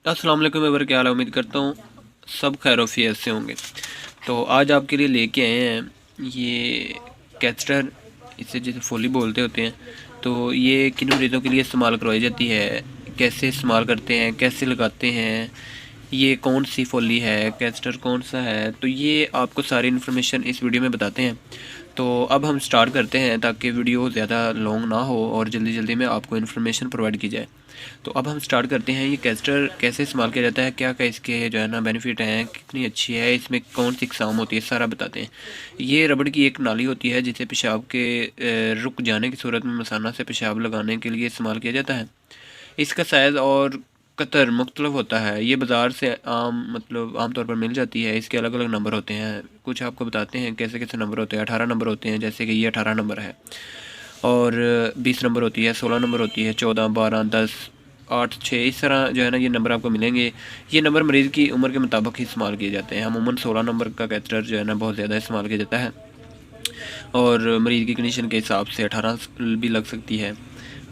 अस्सलाम वालेकुम एवर, क्या हाल है। उम्मीद करता हूँ सब खैर से होंगे। तो आज आपके लिए लेके आए हैं ये कैस्टर, इसे जैसे फोली बोलते होते हैं। तो ये किन मरीज़ों के लिए इस्तेमाल करवाई जाती है, कैसे इस्तेमाल करते हैं, कैसे लगाते हैं, ये कौन सी फोली है, कैस्टर कौन सा है, तो ये आपको सारी इन्फॉर्मेशन इस वीडियो में बताते हैं। तो अब हम स्टार्ट करते हैं ताकि वीडियो ज़्यादा लॉन्ग ना हो और जल्दी जल्दी में आपको इन्फॉर्मेशन प्रोवाइड की जाए। तो अब हम स्टार्ट करते हैं। ये कैस्टर कैसे इस्तेमाल किया जाता है, क्या क्या इसके जो है ना बेनिफिट हैं, कितनी अच्छी है, इसमें कौन सी इकसाम होती है, सारा बताते हैं। ये रबड़ की एक नाली होती है जिसे पेशाब के रुक जाने की सूरत में मसाना से पेशाब लगाने के लिए इस्तेमाल किया जाता है। इसका साइज़ और कतर मुख्तलिफ होता है। ये बाज़ार से आम तौर पर मिल जाती है। इसके अलग अलग नंबर होते हैं। कुछ आपको बताते हैं कैसे कैसे नंबर होते हैं। 18 नंबर होते हैं, जैसे कि ये 18 नंबर है। और 20 नंबर होती है, 16 नंबर होती है, 14, 12, 10, 8, 6, इस तरह जो है ना ये नंबर आपको मिलेंगे। ये नंबर मरीज़ की उम्र के मुताबिक ही इस्तेमाल किए जाते हैं। अमूमन 16 नंबर का कैथेटर जो है ना बहुत ज़्यादा इस्तेमाल किया जाता है, और मरीज़ की कंडीशन के हिसाब से 18 भी लग सकती है।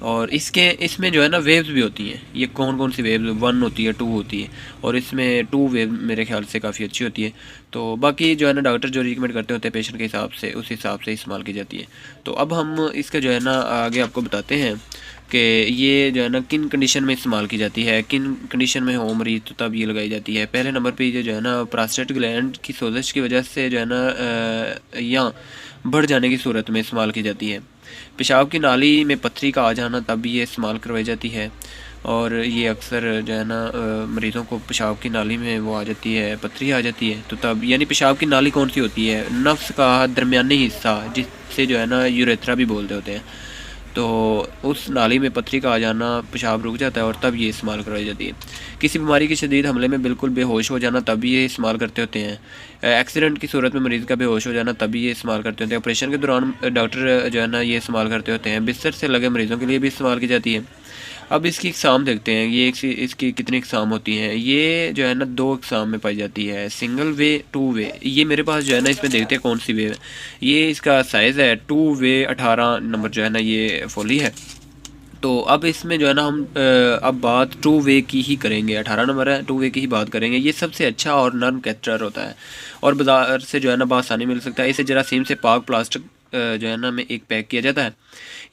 और इसमें जो है ना वेव्स भी होती हैं। ये कौन कौन सी वेव्स, 1 होती है, 2 होती है, और इसमें 2 वेव मेरे ख्याल से काफ़ी अच्छी होती है। तो बाकी जो है ना डॉक्टर जो रिकमेंड करते होते हैं पेशेंट के हिसाब से, उस हिसाब से इस्तेमाल की जाती है। तो अब हम इसका जो है ना आगे आपको बताते हैं कि ये जो है ना किन कंडीशन में इस्तेमाल की जाती है, किन कंडीशन में हो मरीज तो तब ये लगाई जाती है। पहले नंबर पे ये जो है ना प्रोस्टेट ग्लैंड की सोजिश की वजह से जो है ना या बढ़ जाने की सूरत में इस्तेमाल की जाती है। पेशाब की नाली में पथरी का आ जाना तब ये इस्तेमाल करवाई जाती है। और ये अक्सर जो है ना मरीज़ों को पेशाब की नाली में वो आ जाती है, पथरी आ जाती है, तो तब यानी पेशाब की नाली कौन सी होती है, नफ्स का दरमियानी हिस्सा जिससे जो है ना यूरेथ्रा भी बोलते होते हैं। तो उस नाली में पथरी का आ जाना, पेशाब रुक जाता है और तब ये इस्तेमाल करवाई जाती है। किसी बीमारी के शदीद हमले में बिल्कुल बेहोश हो जाना तब ये इस्तेमाल करते होते हैं। एक्सीडेंट की सूरत में मरीज़ का बेहोश हो जाना तब ये इस्तेमाल करते होते हैं। ऑपरेशन के दौरान डॉक्टर जो है ना ये इस्तेमाल करते होते हैं। बिस्तर से लगे मरीज़ों के लिए भी इस्तेमाल की जाती है। अब इसकी इकसाम देखते हैं, ये इसकी कितनी इकसाम होती हैं। ये जो है ना 2 इकसाम में पाई जाती है, सिंगल वे, 2 वे। ये मेरे पास जो है ना इसमें देखते हैं कौन सी वे है। ये इसका साइज़ है 2 वे, 18 नंबर जो है ना ये फोली है। तो अब इसमें जो है ना हम अब बात 2 वे की ही करेंगे। 18 नंबर है, 2 वे की ही बात करेंगे। ये सबसे अच्छा और नर्म कैथेटर होता है और बाज़ार से जो है ना बआसानी मिल सकता है। इसे जरासीम से पाक प्लास्टिक जो है ना में एक पैक किया जाता है।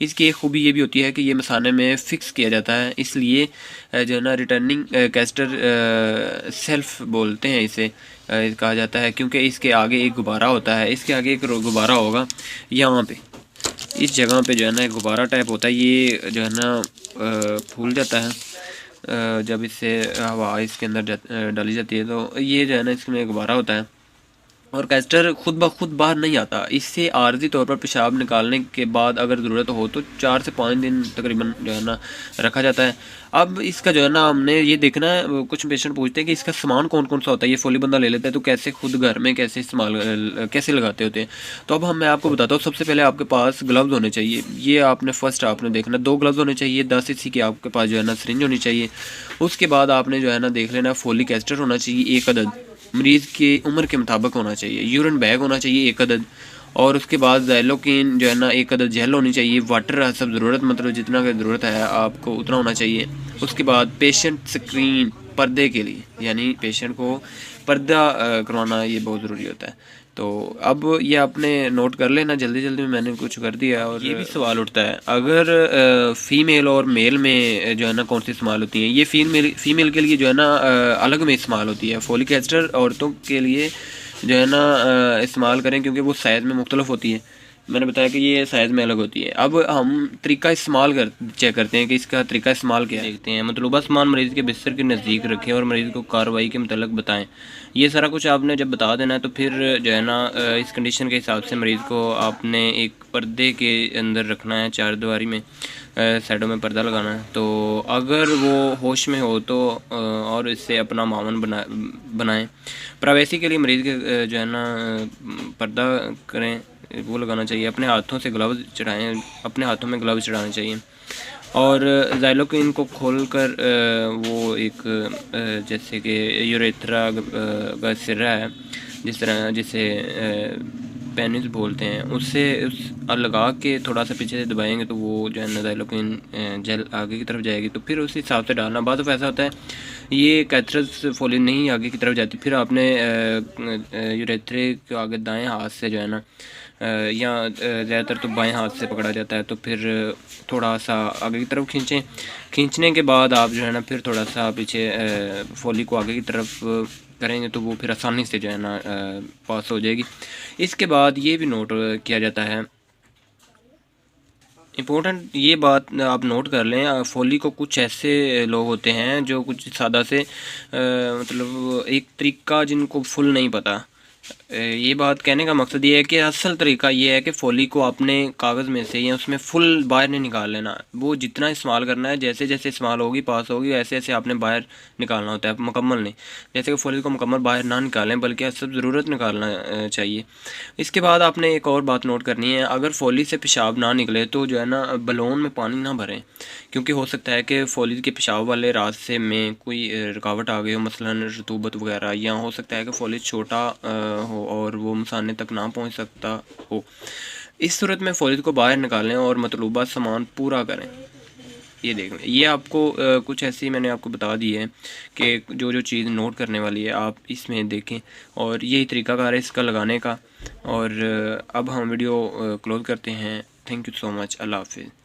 इसकी एक खूबी ये भी होती है कि ये मसाने में फ़िक्स किया जाता है, इसलिए जो है ना रिटर्निंग कैस्टर सेल्फ बोलते हैं इसे कहा जाता है, क्योंकि इसके आगे एक गुब्बारा होता है। इसके आगे एक गुब्बारा होगा यहाँ पे, इस जगह पे जो है ना एक गुब्बारा टाइप होता है। ये जो है ना फूल जाता है जब इससे हवा इसके अंदर डाली जाती है, तो ये जो है ना इसमें गुब्बारा होता है। और कैस्टर खुद ब खुद बाहर नहीं आता। इससे आर्जी तौर पर पेशाब निकालने के बाद अगर ज़रूरत हो तो 4 से 5 दिन तकरीबन जो है ना रखा जाता है। अब इसका जो है ना हमने ये देखना है, कुछ पेशेंट पूछते हैं कि इसका सामान कौन कौन सा होता है। ये फोली बंदा ले लेता है तो कैसे खुद घर में कैसे इस्तेमाल कैसे लगाते होते हैं। तो अब मैं आपको बताता हूँ। सबसे पहले आपके पास ग्लव्स होने चाहिए। ये आपने फर्स्ट आपने देखना 2 ग्लव्स होने चाहिए। 10 इसी की आपके पास जो है ना सिरिंज होनी चाहिए। उसके बाद आपने जो है ना देख लेना फोली कैस्टर होना चाहिए 1 अदद, मरीज़ की उम्र के मुताबिक होना चाहिए। यूरिन बैग होना चाहिए 1 अदद। और उसके बाद ज़ैलोकिन जो है ना 1 अदद जेल होनी चाहिए। वाटर सब ज़रूरत, मतलब जितना की ज़रूरत है आपको उतना होना चाहिए। उसके बाद पेशेंट स्क्रीन, पर्दे के लिए, यानी पेशेंट को पर्दा करवाना ये बहुत ज़रूरी होता है। तो अब ये आपने नोट कर लेना, जल्दी जल्दी में मैंने कुछ कर दिया। और ये भी सवाल उठता है अगर फ़ीमेल और मेल में जो है ना कौन सी इस्तेमाल होती हैं। ये फ़ीमेल के लिए जो है ना अलग में इस्तेमाल होती है। फोलिक एस्टर औरतों के लिए जो है ना इस्तेमाल करें, क्योंकि वो साइज़ में मुख्तलिफ होती है। मैंने बताया कि ये साइज़ में अलग होती है। अब हम तरीका इस्तेमाल चेक करते हैं कि इसका तरीका इस्तेमाल क्या है। देखते हैं मतलूबा सामान मरीज़ के बिस्तर के नज़दीक रखें और मरीज़ को कार्रवाई के मतलब बताएं। ये सारा कुछ आपने जब बता देना है तो फिर जो है ना इस कंडीशन के हिसाब से मरीज़ को आपने एक पर्दे के अंदर रखना है, 4 दीवारी में साइडों में पर्दा लगाना है। तो अगर वो होश में हो तो और इससे अपना मामून बनाएं। प्राइवेसी के लिए मरीज़ के जो है ना पर्दा करें, वो लगाना चाहिए। अपने हाथों से ग्लव्स चढ़ाएं, अपने हाथों में ग्लव्स चढ़ाने चाहिए। और ज़ाइलोकिन को खोलकर वो एक जैसे कि यूरेथ्रा का सिरा है, जिस तरह जिसे पेनिस बोलते हैं, उससे लगा के थोड़ा सा पीछे से दबाएंगे तो वो जो है नाज़ाइलोक्विन जेल आगे की तरफ जाएगी। तो फिर उस हिसाब से डालना। बाद ऐसा होता है ये कैथरस फोलिन नहीं आगे की तरफ जाती, फिर आपने यूरेथ्रे को आगे दाएँ हाथ से जो है ना या ज़्यादातर तो बाएं हाथ से पकड़ा जाता है, तो फिर थोड़ा सा आगे की तरफ खींचें। खींचने के बाद आप जो है ना फिर थोड़ा सा पीछे फोली को आगे की तरफ करेंगे तो वो फिर आसानी से जो है ना पास हो जाएगी। इसके बाद ये भी नोट किया जाता है, इम्पोर्टेंट ये बात आप नोट कर लें, फोली को कुछ ऐसे लोग होते हैं जो कुछ सादा से मतलब एक तरीका जिनको फुल नहीं पता। ये बात कहने का मकसद ये है कि असल तरीका ये है कि फोली को आपने कागज़ में से या उसमें फुल बाहर नहीं निकाल लेना। वो जितना इस्तेमाल करना है, जैसे जैसे इस्तेमाल होगी पास होगी ऐसे ऐसे आपने बाहर निकालना होता है, मुकम्मल नहीं। जैसे कि फोली को मुकम्मल बाहर ना निकालें बल्कि सब ज़रूरत निकालना चाहिए। इसके बाद आपने एक और बात नोट करनी है, अगर फोली से पेशाब ना निकले तो जो है ना बलून में पानी ना भरें, क्योंकि हो सकता है कि फोली के पेशाब वाले रास्ते में कोई रुकावट आ गई हो, मसलन रतूबत वगैरह, या हो सकता है कि फोली छोटा हो और वो मसाने तक ना पहुंच सकता हो। इस सूरत में फोली को बाहर निकालें और मतलूबा सामान पूरा करें। ये देख लें, ये आपको कुछ ऐसी मैंने आपको बता दी है कि जो जो चीज़ नोट करने वाली है आप इसमें देखें, और यही तरीकाकार है इसका लगाने का। और अब हम वीडियो क्लोज करते हैं। Thank you so much. अल्लाह हाफिज़।